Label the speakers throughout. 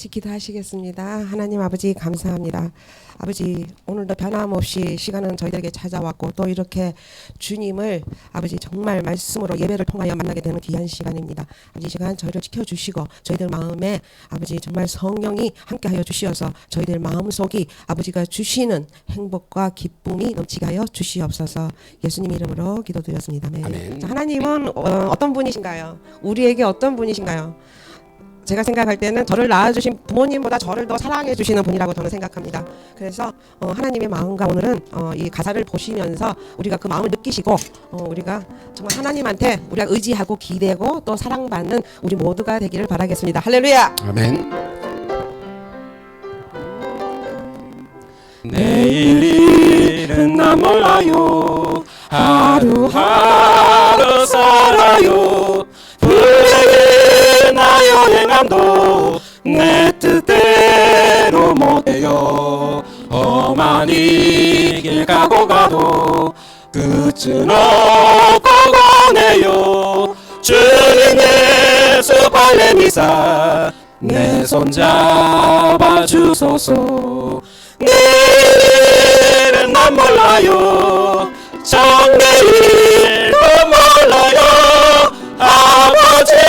Speaker 1: 같이 기도하시겠습니다. 하나님 아버지 감사합니다. 아버지 오늘도 변함없이 시간은 저희들에게 찾아왔고 또 이렇게 주님을 아버지 정말 말씀으로 예배를 통하여 만나게 되는 귀한 시간입니다. 아버지 이 시간 저희를 지켜주시고 저희들 마음에 아버지 정말 성령이 함께하여 주시어서 저희들 마음속이 아버지가 주시는 행복과 기쁨이 넘치게 하여 주시옵소서. 예수님 이름으로 기도드렸습니다.
Speaker 2: 아멘.
Speaker 1: 자, 하나님은 어떤 분이신가요? 우리에게 어떤 분이신가요? 제가 생각할 때는 저를 낳아주신 부모님보다 저를 더 사랑해 주시는 분이라고 저는 생각합니다. 그래서 하나님의 마음과 오늘은 이 가사를 보시면서 우리가 그 마음을 느끼시고 우리가 정말 하나님한테 우리가 의지하고 기대고 또 사랑받는 우리 모두가 되기를 바라겠습니다. 할렐루야.
Speaker 2: 아멘. 내일 일은 나 몰라요. 하루하루 살아요. 불행해 나 여행함도 내 뜻대로 못해요. 험한 이 길 가고 가도 끝은 없고 가네요. 주님 예수 발레미사 내 손 잡아 주소서. 내일은 난 몰라요. 장래일도 몰라요. 아버지여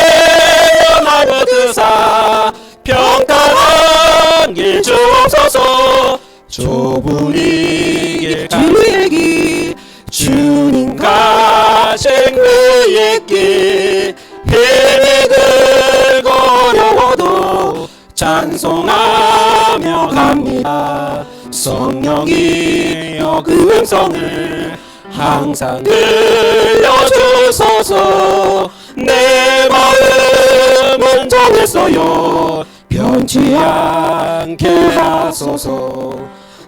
Speaker 2: 날 붙드사 평탄한 길 주옵소서. 좁은 이 길 주의 길 주님 가신 그의 길 힘이 들고 어려워도 찬송하며 갑니다. 성령이여 그 음성을 항상 들려주소서. 내 마음은 정했어요. 변치 않게 하소서.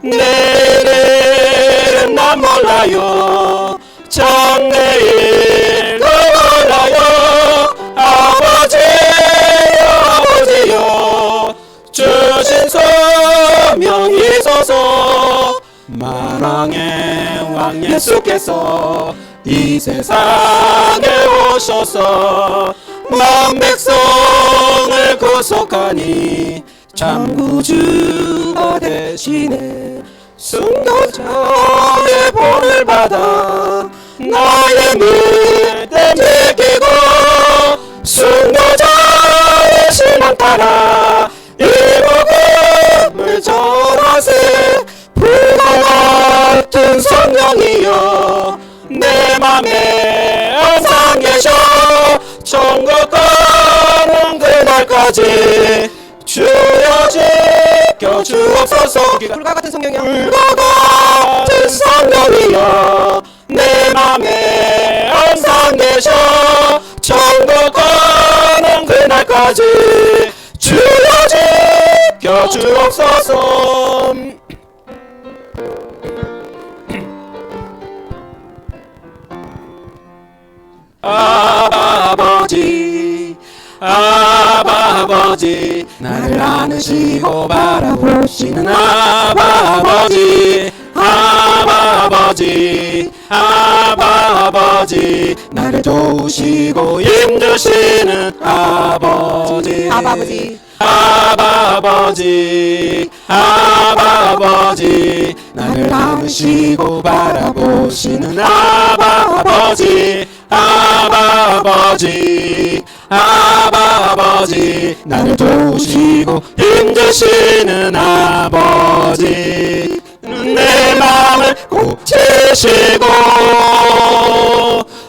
Speaker 2: 내일은 난 몰라요. 장래일도 몰라요. 아버지여 주신 소명이 있어서 만왕의 왕 예수께서 이 세상에 오셔서 만 백성을 구속하니 참 구주가 되시네. 순교자의 본을 받아 나의 물때 맡기고 순교자의 신앙 따라 이 복음을 전하세. 불과 같은 성령이여 내 맘에 항상 계셔. 천국 가는 그날까지 주여 지켜 주옵소서. 불과 같은 성령이여 불과 같은 성령이여 내 맘에 항상 계셔. 천국 가는 그날까지 주여 지켜 주옵소서. 아버지 아버지 나를 안으시고 바라보시는 아버지 아버지 아버지 나를 도우시고 힘주시는 아버지 아버지 아버지 나를 안으시고 바라보시는 아버지 아버지 나를 도우시고 힘주시는 아버지 내 마음을 꼭 채시고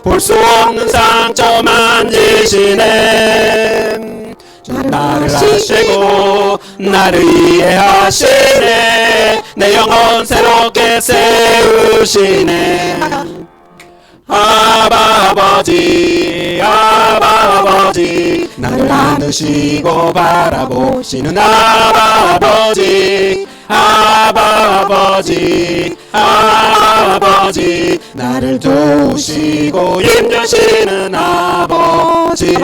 Speaker 2: 볼 수 없는 상처 만지시네. 나를 아시고 나를 이해하시네. 내 영혼 새롭게 세우시네. 아버지 나를 안으시고 바라보시는 아버지 나를 도우시고 힘주시는 아버지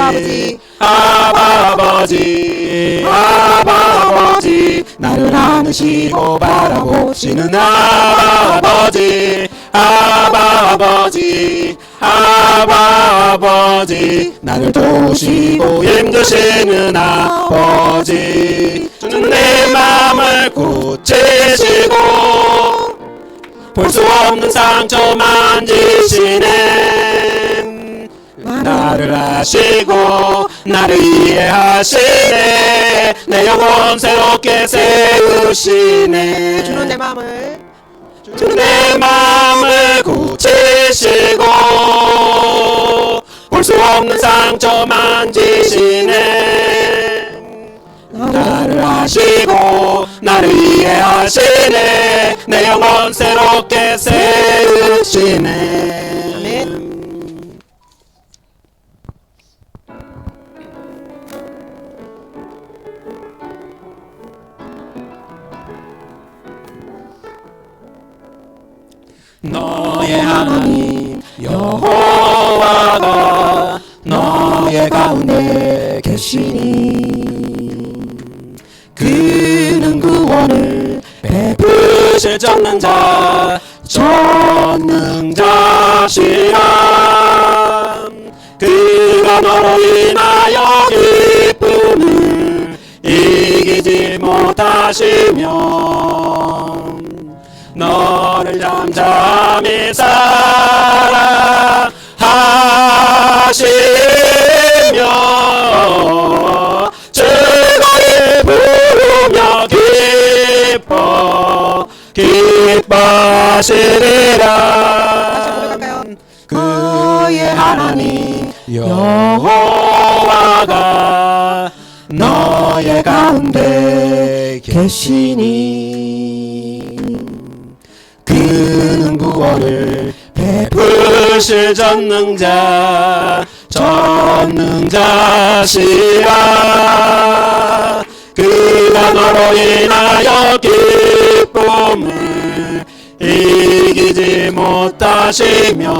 Speaker 2: 나를 안으시고 바라보시는 아버지 아버지 아버지 나를 도우시고 힘주시는 아버지 주는 내 마음을 고치시고 볼 수 없는 상처 만지시네 나를 아시고 나를 이해하시네 내 영혼 새롭게 세우시네
Speaker 1: 주는 내 마음을
Speaker 2: 내 마음을 고치시고 볼 수 없는 상처 만지시네 나를 아시고 나를 이해하시네 내 영혼 새롭게 세우시네
Speaker 1: 아멘.
Speaker 2: 너의 하나님 여호와가 너의 가운데 계시니 그는 구원을 베푸실 전능자시라 그가 너로 인하여 기쁨을 이기지 못하시며 너를 잠잠히 사랑하시며 즐거이 부르며 기뻐하시리라 그의 하나님 여호와가 너의 가운데 계시니 그는 구원을 베푸실 전능자시라 그가 너로 인하여 기쁨을 이기지 못하시며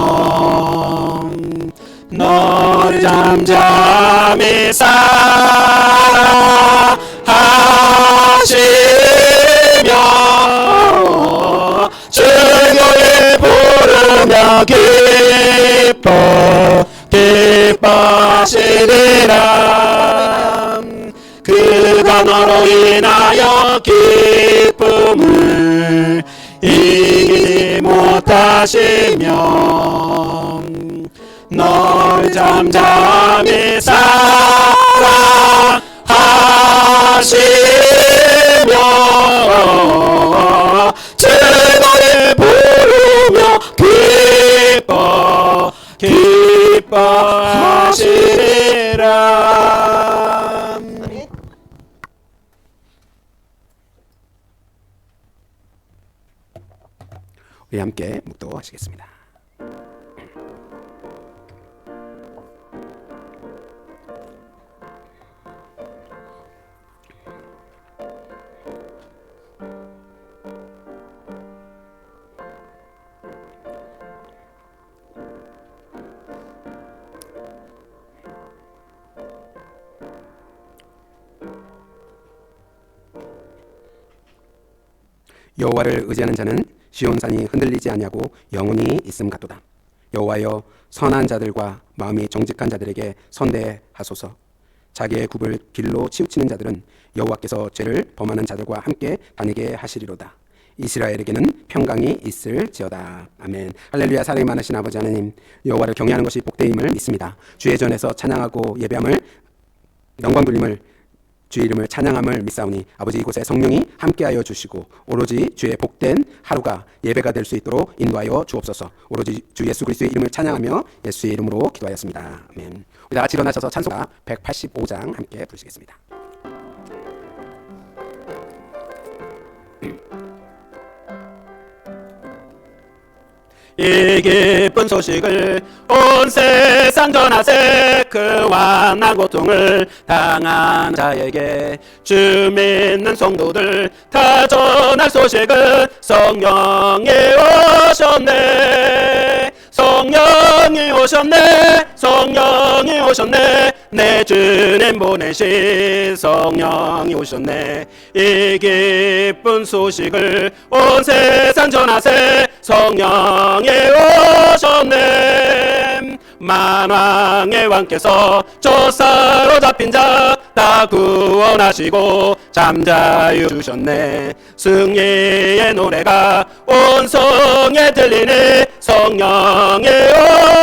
Speaker 2: 너를 잠잠히 사랑하시며 즐거이 부르며 기뻐하시리라 그가 너로 인하여 기쁨을 이기지 못하시며 널 잠잠히 사랑하시며 즐거이 부르며 기뻐하시리라 우리 함께 묵도하시겠습니다. 여호와를 의지하는 자는 시온산이 흔들리지 아니하고 영원히 있음 같도다. 여호와여 선한 자들과 마음이 정직한 자들에게 선대하소서. 자기의 굽을 길로 치우치는 자들은 여호와께서 죄를 범하는 자들과 함께 다니게 하시리로다. 이스라엘에게는 평강이 있을지어다. 아멘. 할렐루야. 사랑이 많으신 아버지 하나님, 여호와를 경외하는 것이 복되임을 믿습니다. 주의 전에서 찬양하고 예배함을 영광 돌림을 주의 이름을 찬양함을 믿사오니 아버지 이곳에 성령이 함께하여 주시고 오로지 주의 복된 하루가 예배가 될 수 있도록 인도하여 주옵소서. 오로지 주 예수 그리스도의 이름을 찬양하며 예수의 이름으로 기도하였습니다. 아멘. 우리 다 같이 일어나셔서 찬송가 185장 함께 부르시겠습니다. 이 기쁜 소식을 온 세상 전하세. 그와 난 고통을 당한 자에게 주 믿는 성도들 다 전할 소식은 성령이 오셨네. 성령이 오셨네. 성령이 오셨네. 내 주님 보내신 성령이 오셨네. 이 기쁜 소식을 온 세상 전하세. 성령이 오셨네. 만왕의 왕께서 조사로 잡힌 자 다 구원하시고 잠자유 주셨네. 승리의 노래가 온 성에 들리네. 성령이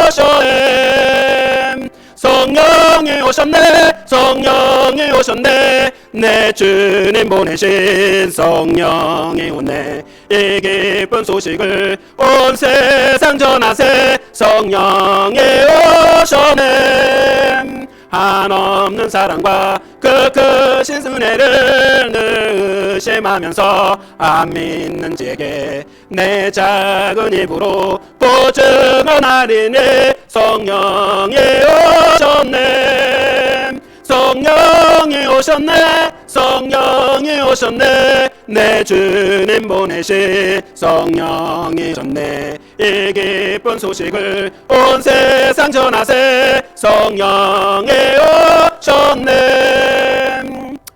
Speaker 2: 오셨네. 성령이 오셨네. 성령이 오셨네. 내 주님 보내신 성령이 오네. 이 기쁜 소식을 온 세상 전하세. 성령이 오셨네. 한없는 사랑과 그 크신 은혜를 늘 의심하면서 안 믿는 지에게 내 작은 입으로 보증하리니 성령이 오셨네. 성령이 오셨네. 성령이 오셨네. 내 주님 보내신 성령이 오셨네. 이 기쁜 소식을 온 세상 전하세. 성령이 오셨네.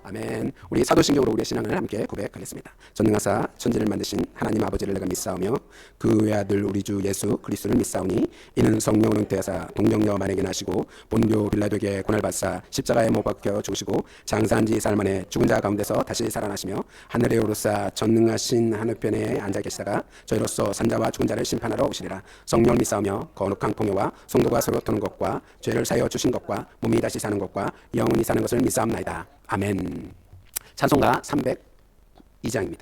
Speaker 2: 아멘. 우리 사도신경으로 우리의 신앙을 함께 고백하겠습니다. 전능하사 천지를 만드신 하나님 아버지를 내가 믿사오며 그 외아들 우리 주 예수 그리스도를 믿사오니 이는 성령으로 잉태하사 동정녀 마리아에게 나시고 본교 빌라도에게 고난을 받사 십자가에 못 박혀 죽으시고 장사한 지 사흘 만에 죽은 자 가운데서 다시 살아나시며 하늘에 오르사 전능하신 하늘편에 앉아 계시다가 저희로서 산자와 죽은 자를 심판하러 오시리라. 성령을 믿사오며 거룩한 공예와 성도가 서로 터는 것과 죄를 사여 주신 것과 몸이 다시 사는 것과 영원히 사는 것을 믿사옵나이다. 아멘. 찬송가 302장입니다.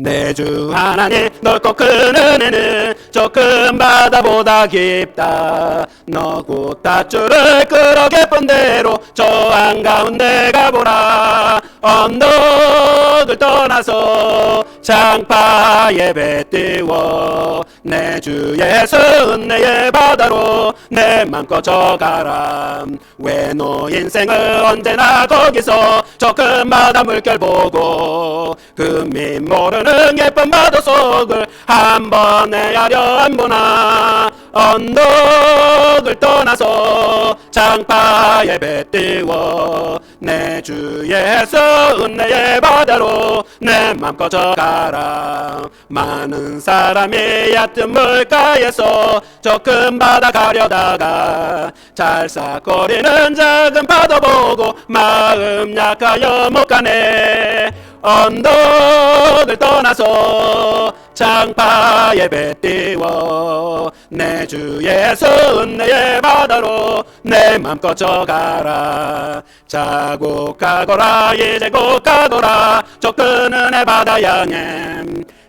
Speaker 2: 내 주 하나님 넓고 큰 은혜는 저 큰 바다보다 깊다. 너 곧 닷줄을 끌어 깊은 대로 저 한가운데 가보라. 언덕을 떠나서 장파에 배 띄워 내 주 예수 은혜의 바다로 내 맘껏 져가라. 왜 너 인생을 언제나 거기서 저 큰 바다 물결 보고 금이 모르는 예쁜 바다 속을 한 번 헤아려 안 보나. 언덕을 떠나서 장파에 배 띄워 내 주 예수 은혜의 바다로 내 맘껏 져가라. 많은 사람이 얕은 물가에서 저 큰 바다 가려다가 잘싹거리는 작은 바다 보고 마음 약하여 못 가네. 언덕을 떠나서 장파에 배 띄워 내 주 예수 은혜의 바다로 내 맘껏 져가라. 자국하거라 이제 곧 가거라 저 큰 은혜 바다 향해.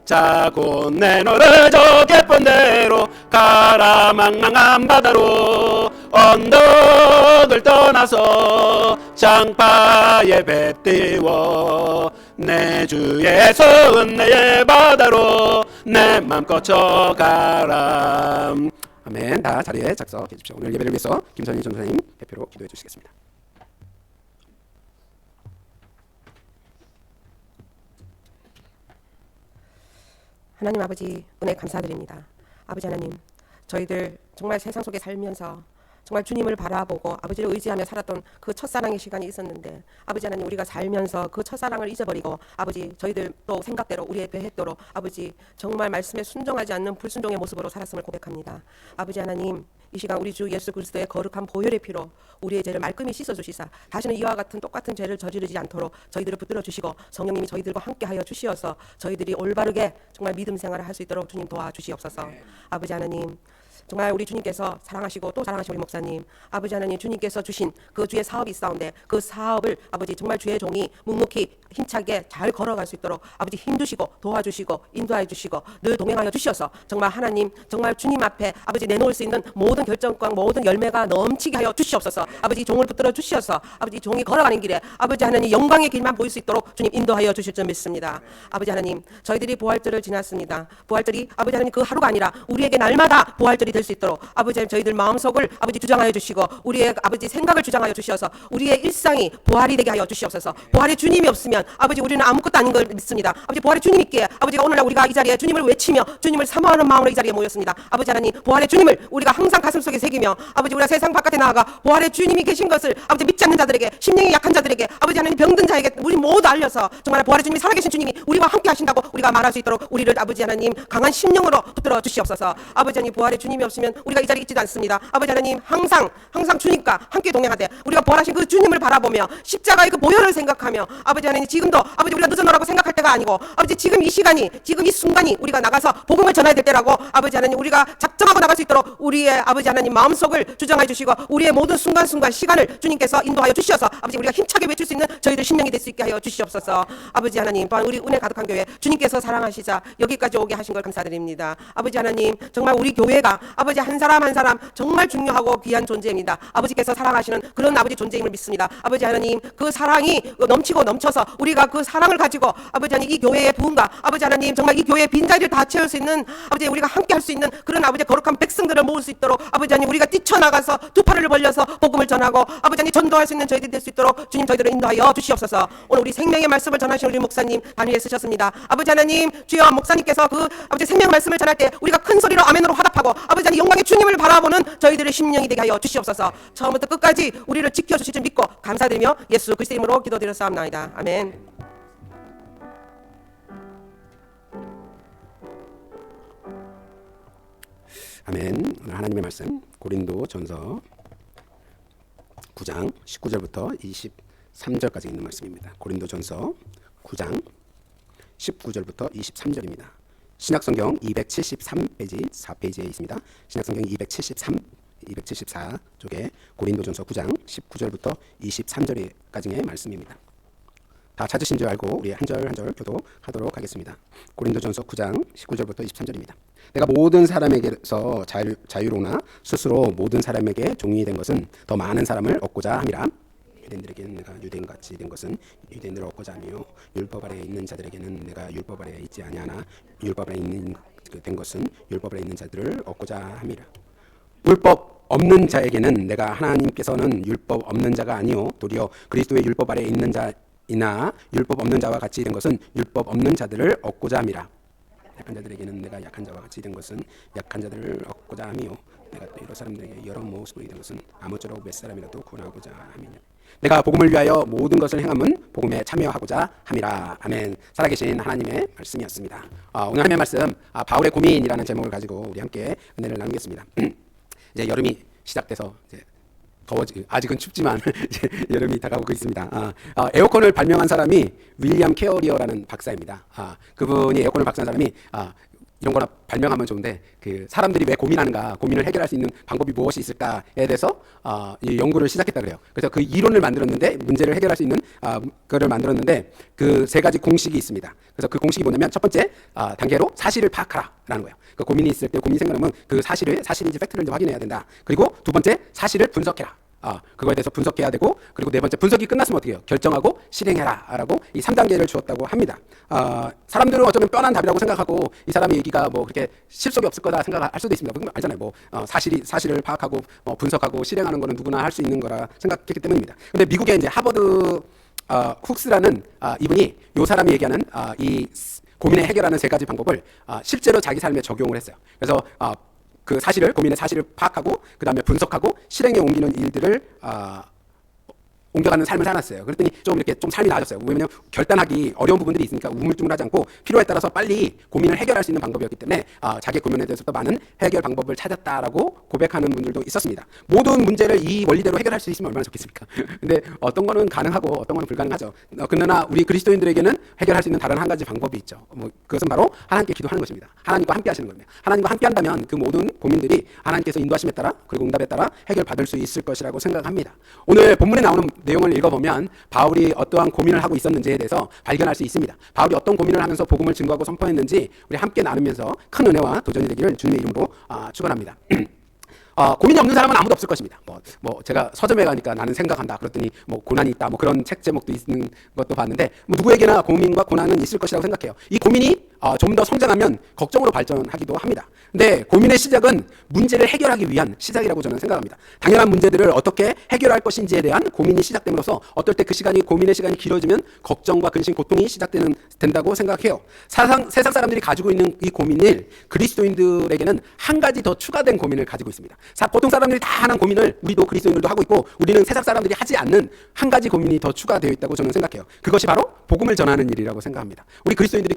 Speaker 2: 자고 내 너를 저 깊은 데로 가라. 망망한 바다로 언덕을 떠나서 장파에 배 띄워 내 주 예수 은혜의 바다로 내 맘껏 져가라. 아멘. 다 자리에 작석해 주십시오. 오늘 예배를 위해서 김선희 전사님 대표로 기도해 주시겠습니다.
Speaker 1: 하나님 아버지 은혜 감사드립니다. 아버지 하나님, 저희들 정말 세상 속에 살면서 정말 주님을 바라보고 아버지를 의지하며 살았던 그 첫사랑의 시간이 있었는데 아버지 하나님, 우리가 살면서 그 첫사랑을 잊어버리고 아버지 저희들 또 생각대로 우리의 계획대로 아버지 정말 말씀에 순종하지 않는 불순종의 모습으로 살았음을 고백합니다. 아버지 하나님, 이 시간 우리 주 예수 그리스도의 거룩한 보혈의 피로 우리의 죄를 말끔히 씻어주시사 다시는 이와 같은 똑같은 죄를 저지르지 않도록 저희들을 붙들어 주시고 성령님이 저희들과 함께하여 주시어서 저희들이 올바르게 정말 믿음 생활을 할 수 있도록 주님 도와주시옵소서. 아버지 하나님, 정말 우리 주님께서 사랑하시고 또 사랑하신 우리 목사님, 아버지 하나님, 주님께서 주신 그 주의 사업이 있사온데 그 사업을 아버지 정말 주의 종이 묵묵히 힘차게 잘 걸어갈 수 있도록 아버지 힘주시고 도와주시고 인도하여 주시고 늘 동행하여 주시어서 정말 하나님, 정말 주님 앞에 아버지 내놓을 수 있는 모든 결정과 모든 열매가 넘치게 하여 주시옵소서. 아버지 종을 붙들어 주시어서 아버지 종이 걸어가는 길에 아버지 하나님 영광의 길만 보일 수 있도록 주님 인도하여 주실 줄 믿습니다. 아버지 하나님, 저희들이 부활절을 지났습니다. 부활절이 아버지 하나님 그 하루가 아니라 우리에게 날마다 부활절이 저희들이 될 수 있도록 아버지 저희들 마음속을 아버지 주장하여 주시고 우리의 아버지 생각을 주장하여 주셔서 우리의 일상이 부활이 되게 하여 주시옵소서. 부활의 주님이 없으면 아버지 우리는 아무것도 아닌 걸 믿습니다. 아버지 부활의 주님 있기에 아버지가 오늘날 우리가 이 자리에 주님을 외치며 주님을 사모하는 마음으로 이 자리에 모였습니다. 아버지 하나님 부활의 주님을 우리가 항상 가슴속에 새기며 아버지 우리가 세상 바깥에 나아가 부활의 주님이 계신 것을 아버지 믿지 않는 자들에게 심령이 약한 자들에게 아버지 하나님 병든 자에게 우리 모두 알려서 정말 부활의 주님이 살아계신 주님이 우리와 함께 하신다고 우리가 말할 수 있도록 우리를 아버지 하나님 강한 심령으로 붙들어 주시옵소서. 아버지 하나님 부활의 주님이 없으면 우리가 이 자리에 있지도 않습니다. 아버지 하나님 항상 주님과 함께 동행하되 우리가 부활하신 그 주님을 바라보며 십자가의 그 보혈을 생각하며 아버지 하나님 지금도 아버지 우리가 늦어놓으라고 생각할 때가 아니고 아버지 지금 이 시간이 지금 이 순간이 우리가 나가서 복음을 전해야 될 때라고 아버지 하나님 우리가 작정하고 나갈 수 있도록 우리의 아버지 하나님 마음속을 주장해 주시고 우리의 모든 순간순간 시간을 주님께서 인도하여 주셔서 아버지 우리가 힘차게 외칠 수 있는 저희들 심령이 될 수 있게 하여 주시옵소서. 아버지 하나님 또한 우리 은혜 가득한 교회 주님께서 사랑하시자 여기까지 오게 하신 걸 감사드립니다. 아버지 하나님 정말 우리 교회가 아버지 한 사람 한 사람 정말 중요하고 귀한 존재입니다. 아버지께서 사랑하시는 그런 아버지 존재임을 믿습니다. 아버지 하나님 그 사랑이 넘치고 넘쳐서 우리가 그 사랑을 가지고 아버지 하나님 이 교회의 부흥과 아버지 하나님 정말 이 교회의 빈자리를 다 채울 수 있는 아버지 우리가 함께 할 수 있는 그런 아버지 거룩한 백성들을 모을 수 있도록 아버지 하나님 우리가 뛰쳐나가서 두 팔을 벌려서 복음을 전하고 아버지 하나님 전도할 수 있는 저희들이 될 수 있도록 주님 저희들을 인도하여 주시옵소서. 오늘 우리 생명의 말씀을 전하신 우리 목사님 단위에 쓰셨습니다. 아버지 하나님 주여 목사님께서 그 아버지 생명 말씀을 전할 때 우리가 큰 소리로 아멘으로 화답하고 아버지 하나님 영광의 주님을 바라보는 저희들의 심령이 되게 하여 주시옵소서. 처음부터 끝까지 우리를 지켜주실 줄 믿고 감사드리며 예수 그리스도 이름으로 기도드렸사옵나이다. 아멘.
Speaker 2: 아멘. 오늘 하나님의 말씀 고린도전서 9장 19절부터 23절까지 있는 말씀입니다. 고린도전서 9장 19절부터 23절입니다. 신약성경 273페이지 4페이지에 있습니다. 신약성경 274쪽에 고린도전서 9장 19절부터 23절까지의 말씀입니다. 다 찾으신 줄 알고 우리 한 절 한 절 교도하도록 하겠습니다. 고린도전서 9장 19절부터 23절입니다. 내가 모든 사람에게서 자유로나 스스로 모든 사람에게 종이 된 것은 더 많은 사람을 얻고자 함이라. 유대인들에게는 내가 유대인같이 된 것은 유대인들을 얻고자 하며 율법 아래에 있는 자들에게는 내가 율법 아래에 있지 아니하나 율법 아래에 된 것은 율법 아래에 있는 자들을 얻고자 함이라. 율법 없는 자에게는 내가 하나님께서는 율법 없는 자가 아니요 도리어 그리스도의 율법 아래에 있는 자이나 율법 없는 자와 같이 된 것은 율법 없는 자들을 얻고자 함이라. 약한 자들에게는 내가 약한 자와 같이 된 것은 약한 자들을 얻고자 하며 내가 또 여러 사람들에게 여러 모습으로 된 것은 아무쪼록 몇 사람이라도 구원하고자 함이니 내가 복음을 위하여 모든 것을 행함은 복음에 참여하고자 함이라. 아멘. 살아계신 하나님의 말씀이었습니다. 오늘 하나님의 말씀 바울의 고민이라는 제목을 가지고 우리 함께 은혜를 나누겠습니다. 이제 여름이 시작돼서 이제 아직은 춥지만 이제 여름이 다가오고 있습니다. 에어컨을 발명한 사람이 윌리엄 케어리어라는 박사입니다. 그분이 에어컨을 발명한 사람이 이런 거나 발명하면 좋은데 그 사람들이 왜 고민하는가, 고민을 해결할 수 있는 방법이 무엇이 있을까에 대해서 이 연구를 시작했다 그래요. 그래서 그 이론을 만들었는데 문제를 해결할 수 있는 그거를 만들었는데 그 세 가지 공식이 있습니다. 그래서 그 공식이 뭐냐면 첫 번째 단계로 사실을 파악하라라는 거예요. 그 고민이 있을 때 고민이 생겨나면 그 사실인지 팩트를 확인해야 된다. 그리고 두 번째 사실을 분석해라. 그거에 대해서 분석해야 되고 그리고 네 번째 분석이 끝났으면 어떻게 해요? 결정하고 실행해라 라고 이 3단계를 주었다고 합니다. 사람들은 어쩌면 뻔한 답이라고 생각하고 이 사람의 얘기가 뭐 그렇게 실속이 없을 거다 생각할 수도 있습니다. 알잖아요. 사실을 파악하고 분석하고 실행하는 거는 누구나 할 수 있는 거라 생각했기 때문입니다. 근데 미국의 이제 하버드 훅스라는 이분이 이 사람이 얘기하는 이 고민을 해결하는 세 가지 방법을 실제로 자기 삶에 적용을 했어요. 그래서 그 고민의 사실을 파악하고 그 다음에 분석하고 실행에 옮기는 일들을 옮겨가는 삶을 살았어요. 그랬더니 좀 삶이 나아졌어요. 왜냐면 결단하기 어려운 부분들이 있으니까 우물쭈물하지 않고 필요에 따라서 빨리 고민을 해결할 수 있는 방법이었기 때문에 자기 고민에 대해서도 많은 해결 방법을 찾았다라고 고백하는 분들도 있었습니다. 모든 문제를 이 원리대로 해결할 수 있으면 얼마나 좋겠습니까? 근데 어떤 거는 가능하고 어떤 거는 불가능하죠. 그러나 우리 그리스도인들에게는 해결할 수 있는 다른 한 가지 방법이 있죠. 그것은 바로 하나님께 기도하는 것입니다. 하나님과 함께 하시는 겁니다. 하나님과 함께 한다면 그 모든 고민들이 하나님께서 인도하심에 따라 그리고 응답에 따라 해결받을 수 있을 것이라고 생각합니다. 오늘 본문에 나오는 내용을 읽어보면 바울이 어떠한 고민을 하고 있었는지에 대해서 발견할 수 있습니다. 바울이 어떤 고민을 하면서 복음을 증거하고 선포했는지 우리 함께 나누면서 큰 은혜와 도전이 되기를 주님의 이름으로 축원합니다. 고민이 없는 사람은 아무도 없을 것입니다. 제가 서점에 가니까 나는 생각한다 그랬더니 고난이 있다 그런 책 제목도 있는 것도 봤는데 누구에게나 고민과 고난은 있을 것이라고 생각해요. 이 고민이 좀 더 성장하면 걱정으로 발전하기도 합니다. 근데 고민의 시작은 문제를 해결하기 위한 시작이라고 저는 생각합니다. 당연한 문제들을 어떻게 해결할 것인지에 대한 고민이 시작됨으로써 어떨 때 그 시간이 고민의 시간이 길어지면 걱정과 근심, 고통이 시작된다고 생각해요. 세상 사람들이 가지고 있는 이 고민을 그리스도인들에게는 한 가지 더 추가된 고민을 가지고 있습니다. 보통 사람들이 다 하는 고민을 우리도 그리스도인들도 하고 있고 우리는 세상 사람들이 하지 않는 한 가지 고민이 더 추가되어 있다고 저는 생각해요. 그것이 바로 복음을 전하는 일이라고 생각합니다. 우리 그리스도인들이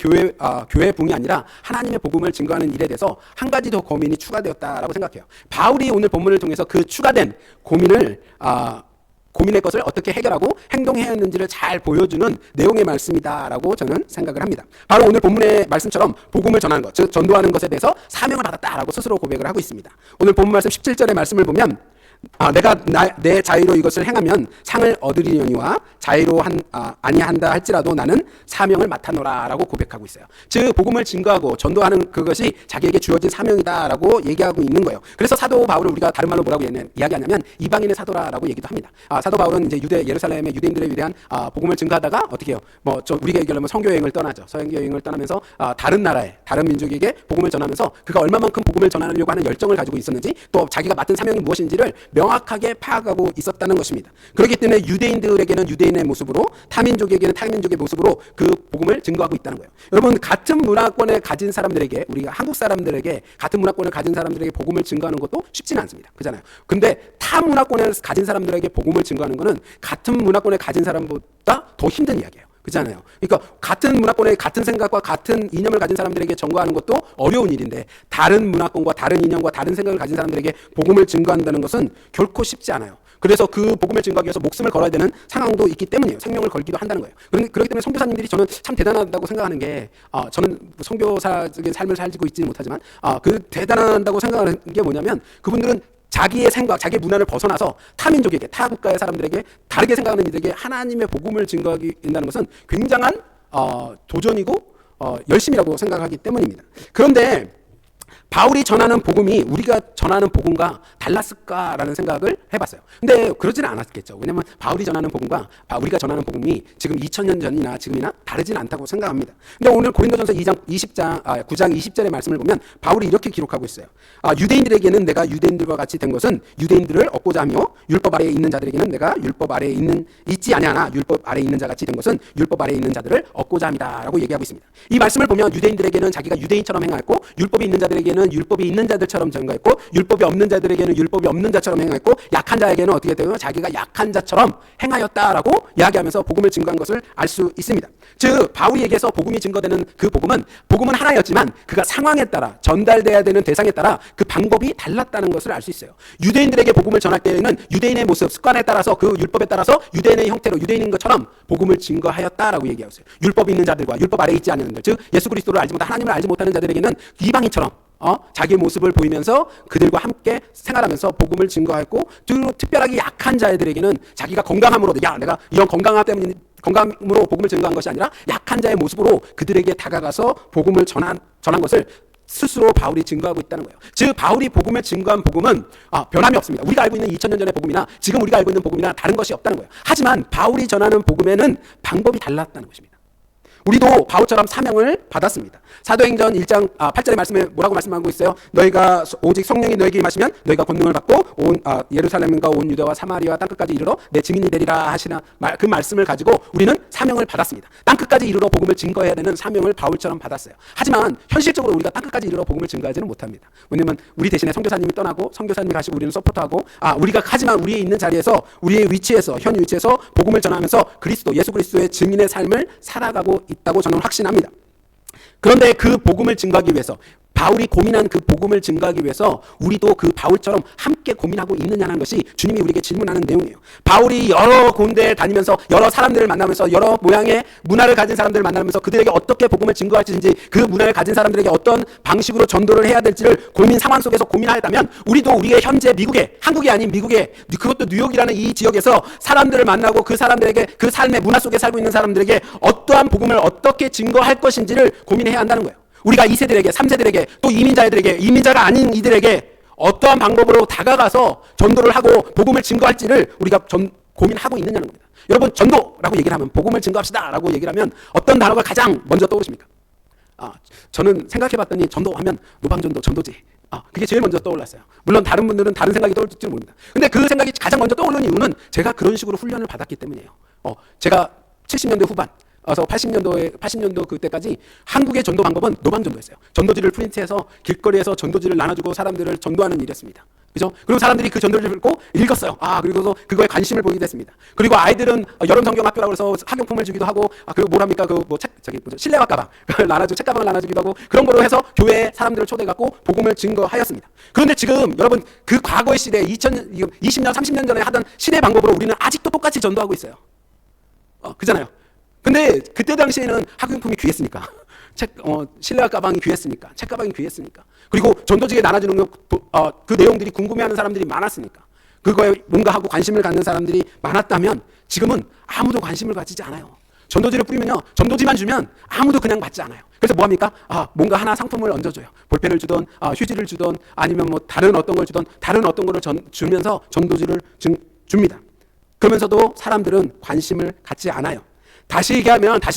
Speaker 2: 교회 붕이 아니라 하나님의 복음을 증거하는 일에 대해서 한 가지 더 고민이 추가되었다라고 생각해요. 바울이 오늘 본문을 통해서 그 추가된 고민의 것을 어떻게 해결하고 행동해야 하는지를 잘 보여주는 내용의 말씀이다라고 저는 생각을 합니다. 바로 오늘 본문의 말씀처럼 복음을 전하는 것, 즉 전도하는 것에 대해서 사명을 받았다라고 스스로 고백을 하고 있습니다. 오늘 본문 말씀 17절의 말씀을 보면 내가 내 자유로 이것을 행하면 상을 얻으리려니와 자유로 아니한다 할지라도 나는 사명을 맡아노라라고 고백하고 있어요. 즉 복음을 증거하고 전도하는 그것이 자기에게 주어진 사명이다라고 얘기하고 있는 거예요. 그래서 사도 바울을 우리가 다른 말로 뭐라고 이야기하냐면 이방인의 사도라고 얘기도 합니다. 사도 바울은 이제 예루살렘의 유대인들에 대한 복음을 증거하다가 어떻게 해요? 우리가 얘기하려면 선교 여행을 떠나죠. 선교 여행을 떠나면서 다른 나라에 다른 민족에게 복음을 전하면서 그가 얼마만큼 복음을 전하려고 하는 열정을 가지고 있었는지 또 자기가 맡은 사명이 무엇인지를 명확하게 파악하고 있었다는 것입니다. 그렇기 때문에 유대인들에게는 유대인의 모습으로 타민족에게는 타민족의 모습으로 그 복음을 증거하고 있다는 거예요. 여러분 같은 문화권을 가진 사람들에게 우리가 한국 사람들에게 같은 문화권을 가진 사람들에게 복음을 증거하는 것도 쉽지는 않습니다. 그렇잖아요. 근데 타 문화권을 가진 사람들에게 복음을 증거하는 것은 같은 문화권을 가진 사람보다 더 힘든 이야기예요. 그렇잖아요. 그러니까 같은 문화권에 같은 생각과 같은 이념을 가진 사람들에게 전거하는 것도 어려운 일인데 다른 문화권과 다른 이념과 다른 생각을 가진 사람들에게 복음을 증거한다는 것은 결코 쉽지 않아요. 그래서 그 복음을 증거하기 위해서 목숨을 걸어야 되는 상황도 있기 때문이에요. 생명을 걸기도 한다는 거예요. 그렇기 때문에 선교사님들이 저는 참 대단하다고 생각하는 게 저는 선교사적인 삶을 살고 있지는 못하지만 그 대단하다고 생각하는 게 뭐냐면 그분들은 자기의 생각, 자기의 문화를 벗어나서 타민족에게, 타 국가의 사람들에게 다르게 생각하는 이들에게 하나님의 복음을 증거하기 된다는 것은 굉장한 도전이고 열심이라고 생각하기 때문입니다. 그런데 바울이 전하는 복음이 우리가 전하는 복음과 달랐을까라는 생각을 해봤어요. 근데 그러지는 않았겠죠. 왜냐하면 바울이 전하는 복음과 우리가 전하는 복음이 지금 2000년 전이나 지금이나 다르지는 않다고 생각합니다. 근데 오늘 고린도전서 9장 20절의 말씀을 보면 바울이 이렇게 기록하고 있어요. 유대인들에게는 내가 유대인들과 같이 된 것은 유대인들을 얻고자 하며 율법 아래에 있는 자들에게는 내가 율법 아래에 있지 아니하나 율법 아래에 있는 자같이 된 것은 율법 아래에 있는 자들을 얻고자 합니다라고 얘기하고 있습니다. 이 말씀을 보면 유대인들에게는 자기가 유대인처럼 행하였고 율법이 있는 자들에게는 율법이 있는 자들처럼 전가했고 율법이 없는 자들에게는 율법이 없는 자처럼 행하였고 약한 자에게는 어떻게 되고 자기가 약한 자처럼 행하였다라고 이야기하면서 복음을 증거한 것을 알 수 있습니다. 즉 바울에게서 복음이 증거되는 그 복음은 하나였지만 그가 상황에 따라 전달돼야 되는 대상에 따라 그 방법이 달랐다는 것을 알 수 있어요. 유대인들에게 복음을 전할 때에는 유대인의 모습, 습관에 따라서 그 율법에 따라서 유대인의 형태로 유대인인 것처럼 복음을 증거하였다라고 얘기하고 있어요. 율법이 있는 자들과 율법 아래에 있지 않는 자들, 즉 예수 그리스도를 알지 못한 하나님을 알지 못하는 자들에게는 이방인처럼 자기의 모습을 보이면서 그들과 함께 생활하면서 복음을 증거했고 특별하게 약한 자들에게는 자기가 건강함으로 내가 이런 건강으로 복음을 증거한 것이 아니라 약한 자의 모습으로 그들에게 다가가서 복음을 전한 것을 스스로 바울이 증거하고 있다는 거예요. 즉 바울이 복음을 증거한 복음은 변함이 없습니다. 우리가 알고 있는 2000년 전의 복음이나 지금 우리가 알고 있는 복음이나 다른 것이 없다는 거예요. 하지만 바울이 전하는 복음에는 방법이 달랐다는 것입니다. 우리도 바울처럼 사명을 받았습니다. 사도행전 1장 8절의 말씀에 뭐라고 말씀하고 있어요? 너희가 오직 성령이 너희에게 임하시면 너희가 권능을 받고 온 예루살렘과 온 유다와 사마리아 땅끝까지 이르러 내 증인이 되리라 하시나 그 말씀을 가지고 우리는 사명을 받았습니다. 땅끝까지 이르러 복음을 증거해야 되는 사명을 바울처럼 받았어요. 하지만 현실적으로 우리가 땅끝까지 이르러 복음을 증거하지는 못합니다. 왜냐면 우리 대신에 선교사님이 떠나고 선교사님이 가시고 우리는 서포트하고 하지만 우리의 있는 자리에서 우리의 위치에서 현 위치에서 복음을 전하면서 예수 그리스도의 증인의 삶을 살아가고 있다고 저는 확신합니다. 그런데 그 복음을 증거하기 위해서 바울이 고민한 그 복음을 증거하기 위해서 우리도 그 바울처럼 함께 고민하고 있느냐는 것이 주님이 우리에게 질문하는 내용이에요. 바울이 여러 군데에 다니면서 여러 사람들을 만나면서 여러 모양의 문화를 가진 사람들을 만나면서 그들에게 어떻게 복음을 증거할지 그 문화를 가진 사람들에게 어떤 방식으로 전도를 해야 될지를 상황 속에서 고민하였다면 우리도 우리의 현재 미국에 한국이 아닌 미국에 그것도 뉴욕이라는 이 지역에서 사람들을 만나고 그 사람들에게 그 삶의 문화 속에 살고 있는 사람들에게 어떠한 복음을 어떻게 증거할 것인지를 고민해야 한다는 거예요. 우리가 2세들에게 3세들에게 또 이민자들에게 이민자가 아닌 이들에게 어떠한 방법으로 다가가서 전도를 하고 복음을 증거할지를 우리가 고민하고 있느냐는 겁니다. 여러분, 전도라고 얘기를 하면, 복음을 증거합시다라고 얘기를 하면 어떤 단어가 가장 먼저 떠오르십니까? 저는 생각해봤더니 전도하면 노방전도, 전도지. 그게 제일 먼저 떠올랐어요. 물론 다른 분들은 다른 생각이 떠올릴지는 모릅니다. 근데 그 생각이 가장 먼저 떠오르는 이유는 제가 그런 식으로 훈련을 받았기 때문이에요. 제가 70년대 후반, 80년도 그때까지 한국의 전도 방법은 노방전도였어요. 전도지를 프린트해서 길거리에서 전도지를 나눠주고 사람들을 전도하는 일이었습니다. 그죠? 그리고 사람들이 그 전도지를 읽고 읽었어요. 그리고서 그거에 관심을 보이게 됐습니다. 그리고 아이들은 여름 성경학교라고 해서 학용품을 주기도 하고, 그리고 뭐랍니까? 실내화 가방 책가방을 나눠주기도 하고, 그런 거로 해서 교회에 사람들을 초대해갖고 복음을 증거하였습니다. 그런데 지금 여러분, 그 과거의 시대, 20년, 30년 전에 하던 시대 방법으로 우리는 아직도 똑같이 전도하고 있어요. 그잖아요. 근데 그때 당시에는 학용품이 귀했으니까, 실내화 가방이 귀했으니까, 책가방이 귀했으니까, 그리고 전도지에 나눠주는 그 내용들이 궁금해하는 사람들이 많았으니까, 그거에 뭔가 하고 관심을 갖는 사람들이 많았다면 지금은 아무도 관심을 가지지 않아요. 전도지를 뿌리면요, 전도지만 주면 아무도 그냥 받지 않아요. 그래서 뭐합니까? 뭔가 하나 상품을 얹어줘요. 볼펜을 주던, 휴지를 주던, 아니면 뭐 다른 어떤 걸 주던, 다른 어떤 거를 주면서 전도지를 줍니다. 그러면서도 사람들은 관심을 갖지 않아요. 다시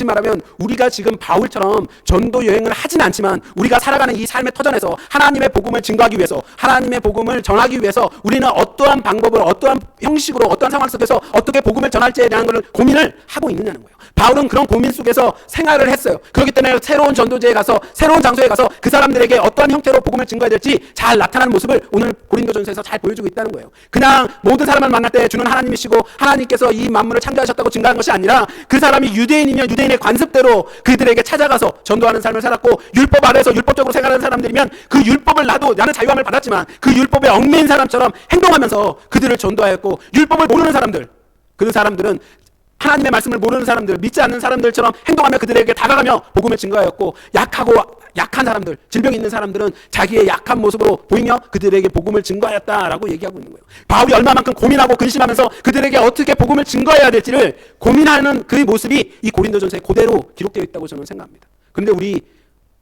Speaker 2: 말하면 우리가 지금 바울처럼 전도 여행을 하진 않지만 우리가 살아가는 이 삶의 터전에서 하나님의 복음을 증거하기 위해서, 하나님의 복음을 전하기 위해서 우리는 어떠한 방법을, 어떠한 형식으로, 어떠한 상황 속에서 어떻게 복음을 전할지에 대한 것을 고민을 하고 있느냐는 거예요. 바울은 그런 고민 속에서 생활을 했어요. 그렇기 때문에 새로운 전도지에 가서, 새로운 장소에 가서 그 사람들에게 어떠한 형태로 복음을 증거해야 될지 잘 나타나는 모습을 오늘 고린도전서에서 잘 보여주고 있다는 거예요. 그냥 모든 사람을 만날 때 주는 하나님이시고 하나님께서 이 만물을 창조하셨다고 증거한 것이 아니라, 그 사람이 유대인이면 유대인의 관습대로 그들에게 찾아가서 전도하는 삶을 살았고, 율법 아래에서 율법적으로 생활하는 사람들이면 그 율법을 나는 자유함을 받았지만 그 율법에 얽매인 사람처럼 행동하면서 그들을 전도하였고, 율법을 모르는 사람들, 그 사람들은 하나님의 말씀을 모르는 사람들, 믿지 않는 사람들처럼 행동하며 그들에게 다가가며 복음을 증거하였고, 약한 사람들, 질병이 있는 사람들은 자기의 약한 모습으로 보이며 그들에게 복음을 증거하였다라고 얘기하고 있는 거예요. 바울이 얼마만큼 고민하고 근심하면서 그들에게 어떻게 복음을 증거해야 될지를 고민하는 그 모습이 이 고린도전서에 그대로 기록되어 있다고 저는 생각합니다. 그런데 우리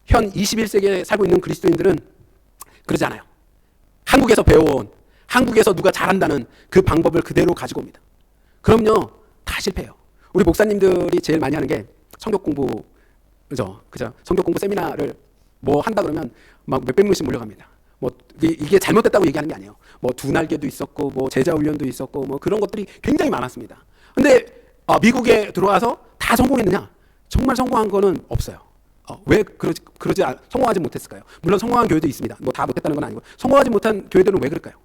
Speaker 2: 현 21세기에 살고 있는 그리스도인들은 그러지 않아요. 한국에서 배워온, 한국에서 누가 잘한다는 그 방법을 그대로 가지고 옵니다. 그럼요, 다 실패해요. 우리 목사님들이 제일 많이 하는 게 성경 공부, 그죠? 성경 공부 세미나를 뭐 한다 그러면 막 몇백 명씩 몰려갑니다. 뭐 이게 잘못됐다고 얘기하는 게 아니에요. 뭐 두 날개도 있었고, 뭐 제자 훈련도 있었고, 뭐 그런 것들이 굉장히 많았습니다. 근데 미국에 들어와서 다 성공했느냐? 정말 성공한 거는 없어요. 왜 성공하지 못했을까요? 물론 성공한 교회도 있습니다. 뭐 다 못했다는 건 아니고, 성공하지 못한 교회들은 왜 그럴까요?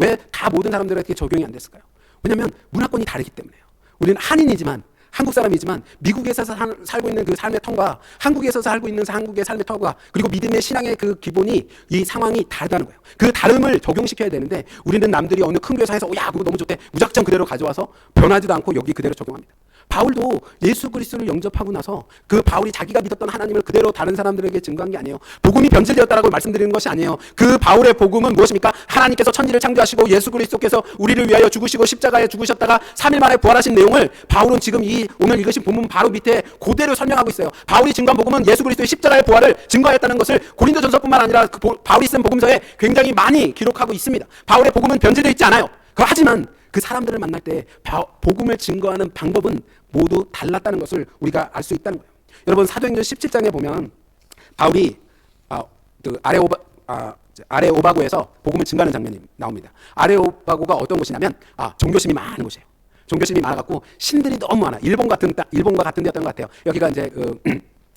Speaker 2: 왜 다 모든 사람들에게 적용이 안 됐을까요? 왜냐하면 문화권이 다르기 때문에요. 우리는 한인이지만, 한국 사람이지만 미국에서 살고 있는 그 삶의 턴과 한국에서 살고 있는 한국의 삶의 턴과, 그리고 믿음의 신앙의 그 기본이, 이 상황이 다르다는 거예요. 그 다름을 적용시켜야 되는데, 우리는 남들이 어느 큰 교회에서 해서 그거 너무 좋대, 무작정 그대로 가져와서 변하지도 않고 여기 그대로 적용합니다. 바울도 예수 그리스도를 영접하고 나서 그 바울이 자기가 믿었던 하나님을 그대로 다른 사람들에게 증거한 게 아니에요. 복음이 변질되었다라고 말씀드리는 것이 아니에요. 그 바울의 복음은 무엇입니까? 하나님께서 천지를 창조하시고 예수 그리스도께서 우리를 위하여 죽으시고 십자가에 죽으셨다가 3일 만에 부활하신 내용을 바울은 지금 오늘 읽으신 본문 바로 밑에 그대로 설명하고 있어요. 바울이 증거한 복음은 예수 그리스도의 십자가의 부활을 증거하였다는 것을 고린도전서뿐만 아니라 바울이 쓴 복음서에 굉장히 많이 기록하고 있습니다. 바울의 복음은 변질되어 있지 않아요. 하지만 그 사람들을 만날 때 복음을 증거하는 방법은 모두 달랐다는 것을 우리가 알 수 있다는 거예요. 여러분, 사도행전 17장에 보면 바울이 아레오바고에서 복음을 증거하는 장면이 나옵니다. 아레오바고가 어떤 곳이냐면 종교심이 많은 곳이에요. 종교심이 많아갖고 신들이 너무 많아. 일본과 같은 데였던 것 같아요. 여기가 이제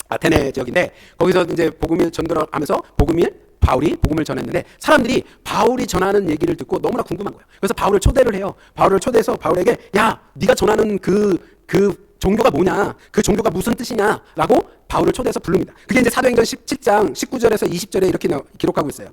Speaker 2: 아테네 지역인데, 거기서 이제 복음을 전도하면서 바울이 복음을 전했는데, 사람들이 바울이 전하는 얘기를 듣고 너무나 궁금한 거예요. 그래서 바울을 초대를 해요. 바울을 초대해서 바울에게, 야, 네가 전하는 그 종교가 뭐냐, 그 종교가 무슨 뜻이냐라고 바울을 초대해서 부릅니다. 그게 이제 사도행전 17장 19절에서 20절에 이렇게 기록하고 있어요.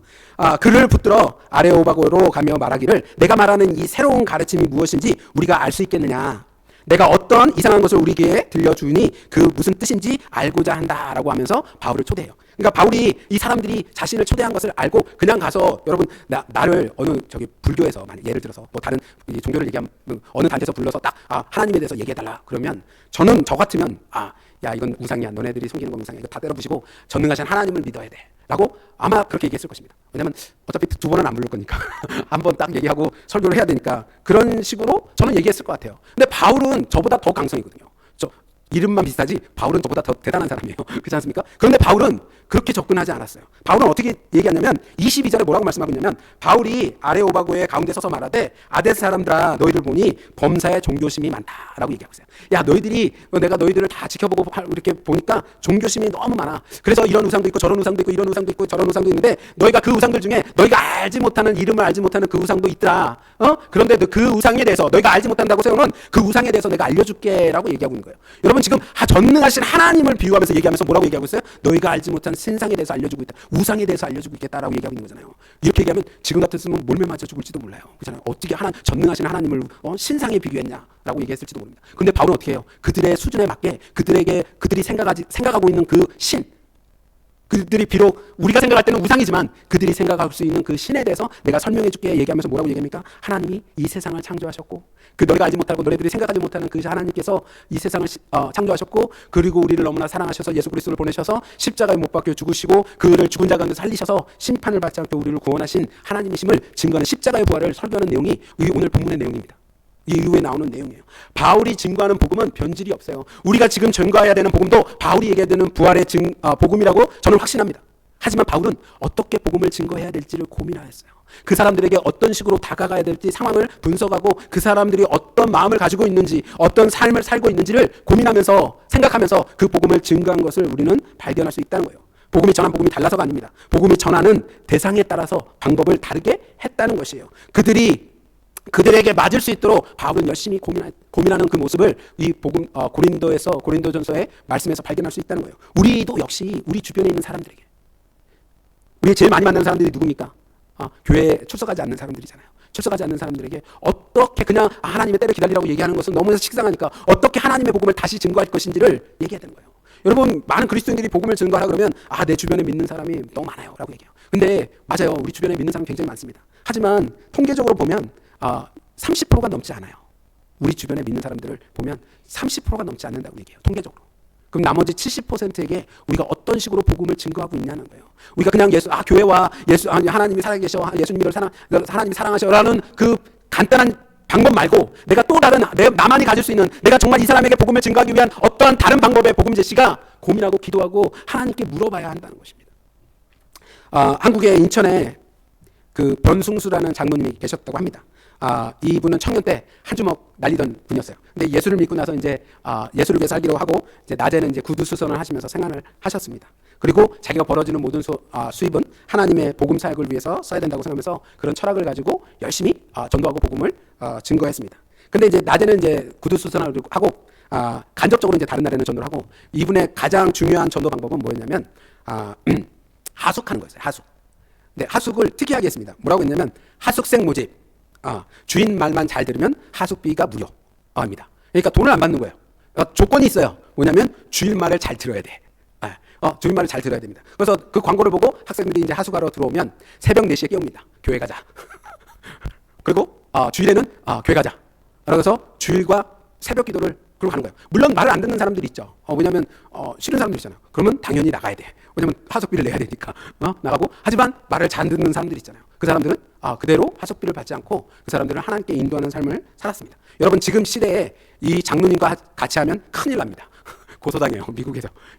Speaker 2: 그를 붙들어 아레오바고로 가며 말하기를, 내가 말하는 이 새로운 가르침이 무엇인지 우리가 알 수 있겠느냐. 내가 어떤 이상한 것을 우리에게 들려주니 그 무슨 뜻인지 알고자 한다라고 하면서 바울을 초대해요. 그러니까 바울이 이 사람들이 자신을 초대한 것을 알고 그냥 가서, 여러분, 나를 어느 불교에서, 만약 예를 들어서 뭐 다른 종교를 얘기하면 어느 단체에서 불러서 딱 하나님에 대해서 얘기해달라 그러면, 저 같으면 야, 이건 우상이야, 너네들이 섬기는 건 우상이야, 이거 다 때려부시고 전능하신 하나님을 믿어야 돼 라고 아마 그렇게 얘기했을 것입니다. 왜냐하면 어차피 두 번은 안 부를 거니까 한 번 딱 얘기하고 설교를 해야 되니까 그런 식으로 저는 얘기했을 것 같아요. 근데 바울은 저보다 더 강성이거든요. 이름만 비슷하지 바울은 저보다 더 대단한 사람이에요. 그렇지 않습니까? 그런데 바울은 그렇게 접근하지 않았어요. 바울은 어떻게 얘기하냐면 22절에 뭐라고 말씀하고 있냐면 바울이 아레오바고의 가운데 서서 말하되 아데스 사람들아 너희를 보니 범사에 종교심이 많다라고 얘기하고 있어요. 야 너희들이 내가 너희들을 다 지켜보고 이렇게 보니까 종교심이 너무 많아. 그래서 이런 우상도 있고 저런 우상도 있고 이런 우상도 있고 저런 우상도 있는데 너희가 그 우상들 중에 너희가 알지 못하는 이름을 알지 못하는 그 우상도 있더라. 그런데 그 우상에 대해서 너희가 알지 못한다고 세우는 그 우상에 대해서 내가 알려줄게 라고 얘기하고 있는 거예요. 여러분 지금 전능하신 하나님을 비유하면서 얘기하면서 뭐라고 얘기하고 있어요? 너희가 알지 못한 신상에 대해서 알려주고 있다. 우상에 대해서 알려주고 있겠다라고 얘기하고 있는 거잖아요. 이렇게 얘기하면 지금 같았으면 몰매 맞아 죽을지도 몰라요. 그렇잖아요. 어떻게 전능하신 하나님을 신상에 비교했냐라고 얘기했을지도 모릅니다. 그런데 바울은 어떻게 해요? 그들의 수준에 맞게 그들이 생각하고 있는 그 신, 그들이 비록 우리가 생각할 때는 우상이지만 그들이 생각할 수 있는 그 신에 대해서 내가 설명해 줄게 얘기하면서 뭐라고 얘기합니까? 하나님이 이 세상을 창조하셨고 그 너희가 알지 못하고 너희들이 생각하지 못하는 그 하나님께서 이 세상을 창조하셨고 그리고 우리를 너무나 사랑하셔서 예수 그리스도를 보내셔서 십자가에 못 박혀 죽으시고 그를 죽은 자 가운데 살리셔서 심판을 받지 않게 우리를 구원하신 하나님이심을 증거하는 십자가의 부활을 설교하는 내용이 오늘 본문의 내용입니다. 이 이후에 나오는 내용이에요. 바울이 증거하는 복음은 변질이 없어요. 우리가 지금 증거해야 되는 복음도 바울이 얘기해야 되는 부활의 복음이라고 저는 확신합니다. 하지만 바울은 어떻게 복음을 증거해야 될지를 고민하였어요. 그 사람들에게 어떤 식으로 다가가야 될지 상황을 분석하고 그 사람들이 어떤 마음을 가지고 있는지 어떤 삶을 살고 있는지를 고민하면서 생각하면서 그 복음을 증거한 것을 우리는 발견할 수 있다는 거예요. 복음이 전한 복음이 달라서가 아닙니다. 복음이 전하는 대상에 따라서 방법을 다르게 했다는 것이에요. 그들에게 맞을 수 있도록 바울은 열심히 고민하는 그 모습을 이 복음 고린도전서의 말씀에서 발견할 수 있다는 거예요. 우리도 역시 우리 주변에 있는 사람들에게 우리 제일 많이 만나는 사람들이 누굽니까? 교회에 출석하지 않는 사람들이잖아요. 출석하지 않는 사람들에게 어떻게 그냥 하나님의 때를 기다리라고 얘기하는 것은 너무 식상하니까 어떻게 하나님의 복음을 다시 증거할 것인지를 얘기해야 되는 거예요. 여러분 많은 그리스도인들이 복음을 증거하라 그러면 내 주변에 믿는 사람이 너무 많아요 라고 얘기해요. 근데 맞아요. 우리 주변에 믿는 사람이 굉장히 많습니다. 하지만 통계적으로 보면 30%가 넘지 않아요. 우리 주변에 믿는 사람들을 보면 30%가 넘지 않는다고 얘기해요. 통계적으로. 그럼 나머지 70%에게 우리가 어떤 식으로 복음을 증거하고 있냐는 거예요. 우리가 그냥 교회와 하나님이 살아계셔, 예수님을 하나님이 사랑하셔라는 그 간단한 방법 말고 내가 또 다른 나만이 가질 수 있는 내가 정말 이 사람에게 복음을 증거하기 위한 어떠한 다른 방법의 복음 제시가 고민하고 기도하고 하나님께 물어봐야 한다는 것입니다. 한국의 인천에 그 변승수라는 장로님이 계셨다고 합니다. 이분은 청년 때 한 주먹 날리던 분이었어요. 근데 예수를 믿고 나서 이제 예수를 위해 살기로 하고 이제 낮에는 이제 구두수선을 하시면서 생활을 하셨습니다. 그리고 자기가 벌어지는 모든 수입은 하나님의 복음 사역을 위해서 써야 된다고 생각하면서 그런 철학을 가지고 열심히 전도하고 복음을 증거했습니다. 근데 이제 낮에는 이제 구두수선을 하고 간접적으로 이제 다른 날에는 전도를 하고 이분의 가장 중요한 전도 방법은 뭐였냐면 하숙하는 거였어요. 하숙. 네, 하숙을 특이하게 했습니다. 뭐라고 했냐면 하숙생 모집. 주인 말만 잘 들으면 하숙비가 무료입니다. 그러니까 돈을 안 받는 거예요. 조건이 있어요. 뭐냐면 주인 말을 잘 들어야 돼. 주인 말을 잘 들어야 됩니다. 그래서 그 광고를 보고 학생들이 이제 하숙하러 들어오면 새벽 4시에 깨웁니다. 교회 가자. 그리고 주일에는 교회 가자. 그래서 주일과 새벽 기도를 그러고 가는 거예요. 물론 말을 안 듣는 사람들이 있죠. 왜냐하면 싫은 사람들 있잖아요. 그러면 당연히 나가야 돼. 왜냐하면 하숙비를 내야 되니까 나가고 하지만 말을 잘 듣는 사람들이 있잖아요. 그 사람들은 그대로 하숙비를 받지 않고 그 사람들은 하나님께 인도하는 삶을 살았습니다. 여러분 지금 시대에 이 장로님과 같이 하면 큰일 납니다. 고소당해요.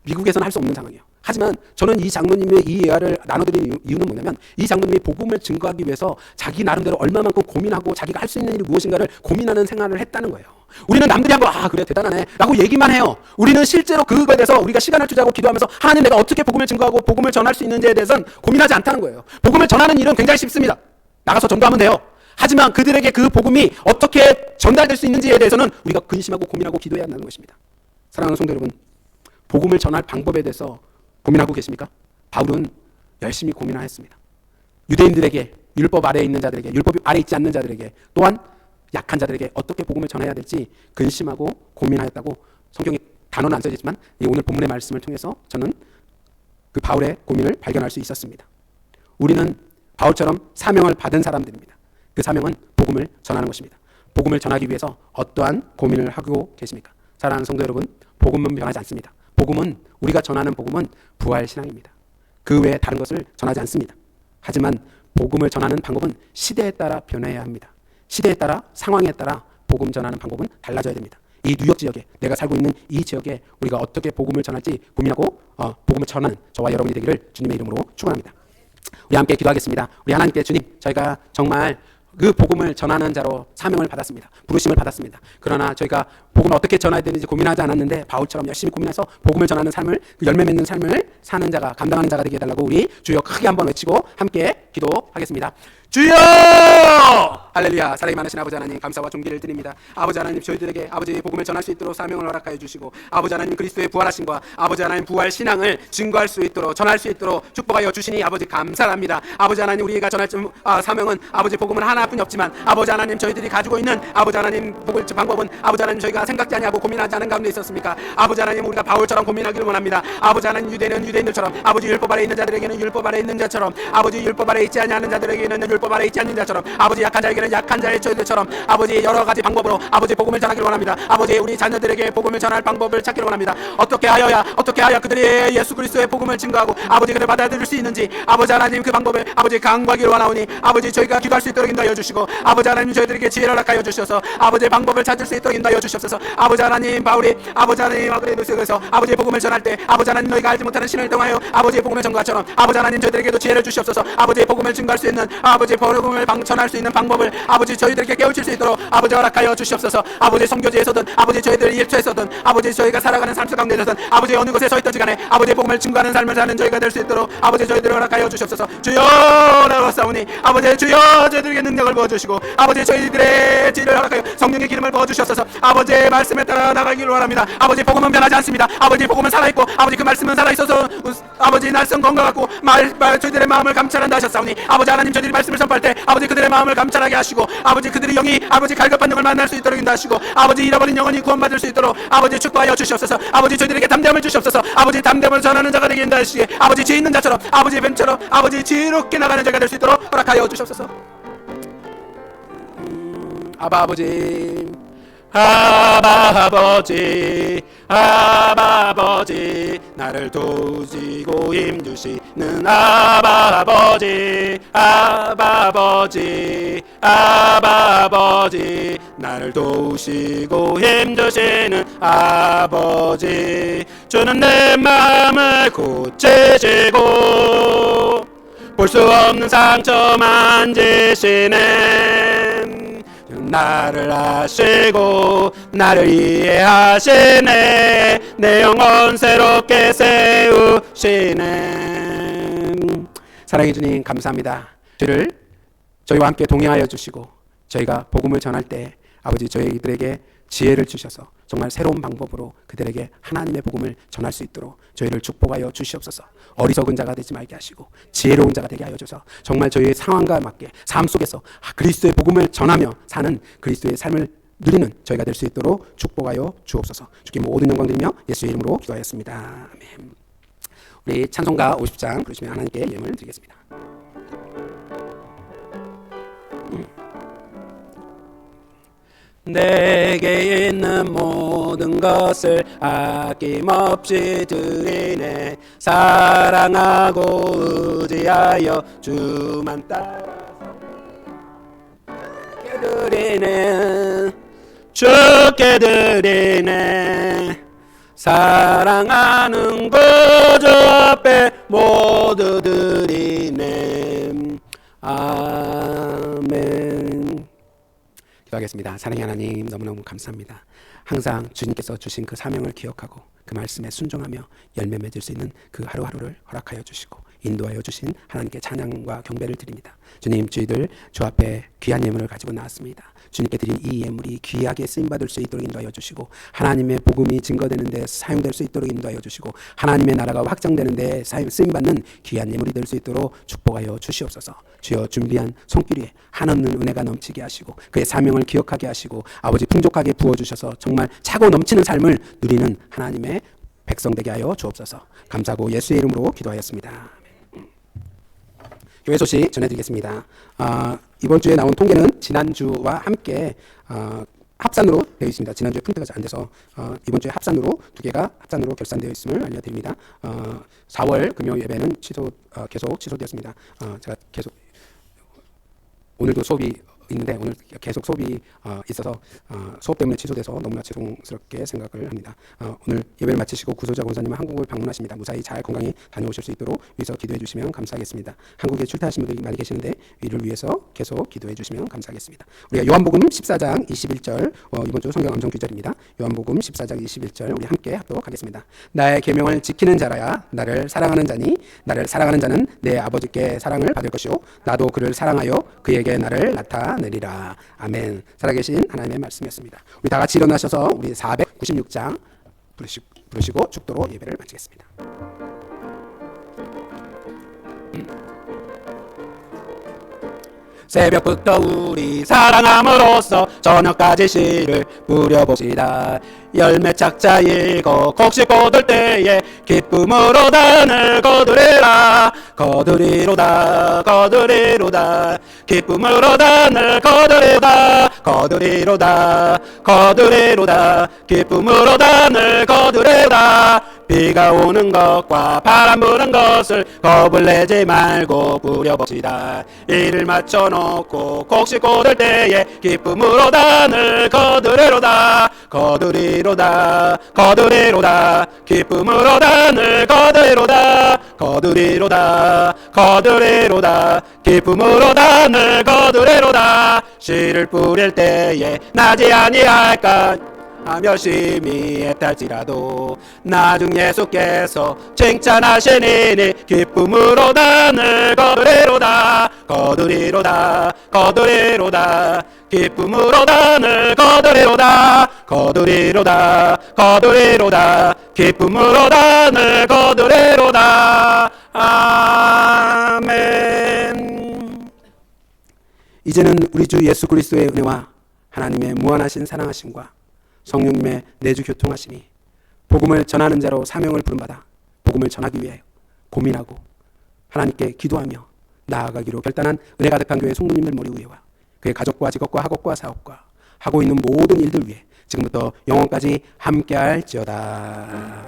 Speaker 2: 미국에서는 할 수 없는 상황이에요. 하지만 저는 이 장로님의 이 예화를 나눠드린 이유는 뭐냐면 이 장로님이 복음을 증거하기 위해서 자기 나름대로 얼마만큼 고민하고 자기가 할 수 있는 일이 무엇인가를 고민하는 생활을 했다는 거예요. 우리는 남들이 한번 그래 대단하네 라고 얘기만 해요. 우리는 실제로 그거에 대해서 우리가 시간을 투자하고 기도하면서 하나님 내가 어떻게 복음을 증거하고 복음을 전할 수 있는지에 대해서는 고민하지 않다는 거예요. 복음을 전하는 일은 굉장히 쉽습니다. 나가서 전도하면 돼요. 하지만 그들에게 그 복음이 어떻게 전달될 수 있는지에 대해서는 우리가 근심하고 고민하고 기도해야 한다는 것입니다. 사랑하는 성도 여러분, 복음을 전할 방법에 대해서 고민하고 계십니까? 바울은 열심히 고민하였습니다. 유대인들에게, 율법 아래에 있는 자들에게, 율법 아래에 있지 않는 자들에게, 또한 약한 자들에게 어떻게 복음을 전해야 될지 근심하고 고민하였다고 성경에 단어는 안 써있지만 오늘 본문의 말씀을 통해서 저는 그 바울의 고민을 발견할 수 있었습니다. 우리는 바울처럼 사명을 받은 사람들입니다. 그 사명은 복음을 전하는 것입니다. 복음을 전하기 위해서 어떠한 고민을 하고 계십니까? 사랑하는 성도 여러분, 복음은 변하지 않습니다. 복음은 우리가 전하는 복음은 부활신앙입니다. 그 외에 다른 것을 전하지 않습니다. 하지만 복음을 전하는 방법은 시대에 따라 변해야 합니다. 시대에 따라, 상황에 따라 복음 전하는 방법은 달라져야 됩니다. 이 뉴욕 지역에, 내가 살고 있는 이 지역에 우리가 어떻게 복음을 전할지 고민하고 복음을 전하는 저와 여러분이 되기를 주님의 이름으로 축원합니다. 우리 함께 기도하겠습니다. 우리 하나님께, 주님, 저희가 정말 그 복음을 전하는 자로 사명을 받았습니다. 부르심을 받았습니다. 그러나 저희가 복음을 어떻게 전해야 되는지 고민하지 않았는데 바울처럼 열심히 고민해서 복음을 전하는 삶을, 그 열매 맺는 삶을 사는 자가, 감당하는 자가 되게 해달라고 우리 주여 크게 한번 외치고 함께 기도하겠습니다. 주여! 할렐루야. 사랑이 많으신 아버지 하나님, 감사와 존귀를 드립니다. 아버지 하나님, 저희들에게 아버지 복음을 전할 수 있도록 사명을 허락하여 주시고, 아버지 하나님 그리스도의 부활하심과 아버지 하나님 부활 신앙을 증거할 수 있도록, 전할 수 있도록 축복하여 주시니 아버지 감사합니다. 아버지 하나님, 우리가 전할 사명은 아버지 복음은 하나뿐이 없지만 아버지 하나님, 저희들이 가지고 있는 아버지 하나님 복을 방법은 아버지 하나님, 저희가 생각지 아니하고 고민하지 않은 가운데 있었습니까? 아버지 하나님, 우리가 바울처럼 고민하기를 원합니다. 아버지 하나님, 유대는 유대인들처럼, 아버지 율법 아래 있는 자들에게는 율법 아래 있는 자처럼, 아버지 율법 아래 있지 아니하는 자들에게는 율법 아래 있지 않는 자처럼, 아버지 약한 자에게는 약한 자의 저희들처럼 아버지 여러 가지 방법으로 아버지 복음을 전하기를 원합니다. 아버지 우리 자녀들에게 복음을 전할 방법을 찾기를 원합니다. 어떻게 하여야 그들이 예수 그리스도의 복음을 증거하고 아버지 그를 받아들일 수 있는지 아버지 하나님 그 방법을 아버지 강구하기를 원하오니 아버지 저희가 기도할 수 있도록 인도하여 주시고, 아버지 하나님 저희들에게 지혜를 허락하여 주셔서 아버지 방법을 찾을 수 있도록 인도하여 주시옵소서. 아버지 하나님, 바울이 아버지 하나님 아버지의 노력에서 아버지의 복음을 전할 때 아버지 하나님, 너희가 알지 못하는 신을 통하여 아버지의 복음을 전가처럼 아버지 하나님 저희들에게도 지혜를 주시옵소서. 아버지의 복음을 증거할 수 있는, 아버지의 복음을 전할 수 있는 방법을 아버지 저희들에게 깨우칠 수 있도록 아버지 허락하여 주시옵소서. 아버지 선교지에서든 아버지 저희들 일처에서든 아버지 저희가 살아가는 삶 가운데서든 아버지 어느 곳에 서 있든지 간에 아버지의 복음을 증거하는 삶을 사는 저희가 될 수 있도록 아버지 저희들을 허락하여 주시옵소서. 주여 나왔사오니 아버지 주여 저희들에게 능력을 부어주시고 아버지 저희들의 지혜를 허락하여 성령의 기름을 부어주시옵소서. 아버지의 말씀에 따라 나가기를 원합니다. 아버지 복음은 변하지 않습니다. 아버지 복음은 살아있고 아버지 그 말씀은 살아있어서 아버지 날선 건과 같고 저희들의 마음을 감찰한다 하셨사오니 아버지 하나님, 저희들이 말씀을 선포할 때 아버지 그들의 마음을 감찰하게 하시고 아버지 그들의 영이 아버지 갈급한 영을 만날 수 있도록 인도하시고 아버지 잃어버린 영혼이 구원받을 수 있도록 아버지 축복하여 주시옵소서. 아버지 저희들에게 담대함을 주시옵소서. 아버지 담대함을 전하는 자가 되게 인도하시게 아버지 지혜 있는 자처럼 아버지 뱀처럼 아버지 지혜롭게 나가는 자가 될 수 있도록 허락하여 주시옵소서. 아바 아버지, 아바 아버지, 아바 아버지, 나를 도우시고 힘주시는 아바 아버지, 아바 아버지, 아바 아버지, 나를 도우시고 힘주시는 아버지, 주는 내 마음을 고치시고 볼 수 없는 상처 만지시네. 나를 아시고 나를 이해하시네. 내 영혼 새롭게 세우시네. 사랑해 주님 감사합니다. 저희와 함께 동행하여 주시고 저희가 복음을 전할 때 아버지 저희들에게 지혜를 주셔서 정말 새로운 방법으로 그들에게 하나님의 복음을 전할 수 있도록 저희를 축복하여 주시옵소서. 어리석은 자가 되지 말게 하시고 지혜로운 자가 되게 하여 주셔서 정말 저희의 상황과 맞게 삶 속에서 그리스도의 복음을 전하며 사는 그리스도의 삶을 누리는 저희가 될 수 있도록 축복하여 주옵소서. 주께 모든 영광 드리며 예수의 이름으로 기도하였습니다. 아멘. 우리 찬송가 50장 부르시면 하나님께 예물을 드리겠습니다. 내게 있는 모든 것을 아낌없이 드리네. 사랑하고 의지하여 주만 따라서 드리네. 주께 드리네. 사랑하는 구주 앞에 모두 드리네. 아멘. 기도하겠습니다. 사랑의 하나님, 너무너무 감사합니다. 항상 주님께서 주신 그 사명을 기억하고 그 말씀에 순종하며 열매 맺을 수 있는 그 하루하루를 허락하여 주시고 인도하여 주신 하나님께 찬양과 경배를 드립니다. 주님, 저희들 주 앞에 귀한 예물을 가지고 나왔습니다. 주님께 드린 이 예물이 귀하게 쓰임받을 수 있도록 인도하여 주시고 하나님의 복음이 증거되는 데 사용될 수 있도록 인도하여 주시고 하나님의 나라가 확장되는 데 쓰임받는 귀한 예물이 될 수 있도록 축복하여 주시옵소서. 주여, 준비한 손길 위에 한없는 은혜가 넘치게 하시고 그의 사명을 기억하게 하시고 아버지 풍족하게 부어주셔서 정말 차고 넘치는 삶을 누리는 하나님의 백성 되게 하여 주옵소서. 감사하고 예수의 이름으로 기도하였습니다. 교회 소식 전해드리겠습니다. 이번 주에 나온 통계는 지난주와 함께 합산으로 되어 있습니다. 지난주에 프린트가 안 돼서 이번 주에 합산으로 두 개가 합산으로 결산되어 있음을 알려드립니다. 4월 금요 예배는 계속 취소되었습니다. 제가 계속 오늘도 수업이 있는데 오늘 계속 수업이 있어서 수업 때문에 취소돼서 너무나 죄송스럽게 생각을 합니다. 오늘 예배를 마치시고 구소자 권사님은 한국을 방문하십니다. 무사히 잘 건강히 다녀오실 수 있도록 위해서 기도해 주시면 감사하겠습니다. 한국에 출타하신 분들이 많이 계시는데 이를 위해서 계속 기도해 주시면 감사하겠습니다. 우리가 요한복음 14장 21절 이번 주 성경 암송 규절입니다. 요한복음 14장 21절 우리 함께 하도록 하겠습니다. 나의 계명을 지키는 자라야 나를 사랑하는 자니 나를 사랑하는 자는 내 아버지께 사랑을 받을 것이요 나도 그를 사랑하여 그에게 나를 나타내리라. 아멘. 살아계신 하나님의 말씀이었습니다. 우리 다 같이 일어나셔서 우리 496장 부르시고 축도로 예배를 마치겠습니다. 새벽부터 우리 사랑함으로써 저녁까지 시를 뿌려봅시다. 열매 착자 읽어 곡식 거둘 때에 기쁨으로 단을 거두리라. 거두리로다 거두리로다 기쁨으로 단을 거두리로다. 거두리로다 거두리로다 기쁨으로 단을 거두리로다. 비가 오는 것과 바람 부는 것을 겁을 내지 말고 뿌려봅시다. 이를 맞춰놓고 곡식 거둘 때에 기쁨으로 단을 거두리로다. 거두리로다 거두리로다 기쁨으로 단을 거두리로다. 거두리로다 거두리로다 기쁨으로 단을 거두리로다. 씨를 뿌릴 때에 나지 아니할까 하며 심히 애탈지라도 나중 예수께서 칭찬하시니 기쁨으로 단을 거두리로다. 거두리로다 거두리로다 기쁨으로 단을 거두리로다. 거두리로다 거두리로다 기쁨으로 단을 거두리로다. 아멘. 이제는 우리 주 예수 그리스도의 은혜와 하나님의 무한하신 사랑하심과 성령님의 내주 교통하심이 복음을 전하는 자로 사명을 부름받아 복음을 전하기 위해 고민하고 하나님께 기도하며 나아가기로 결단한 은혜 가득한 교회 성도님들 머리 위에와 그의 가족과 직업과 학업과 사업과 하고 있는 모든 일들 위해 지금부터 영원까지 함께할지어다.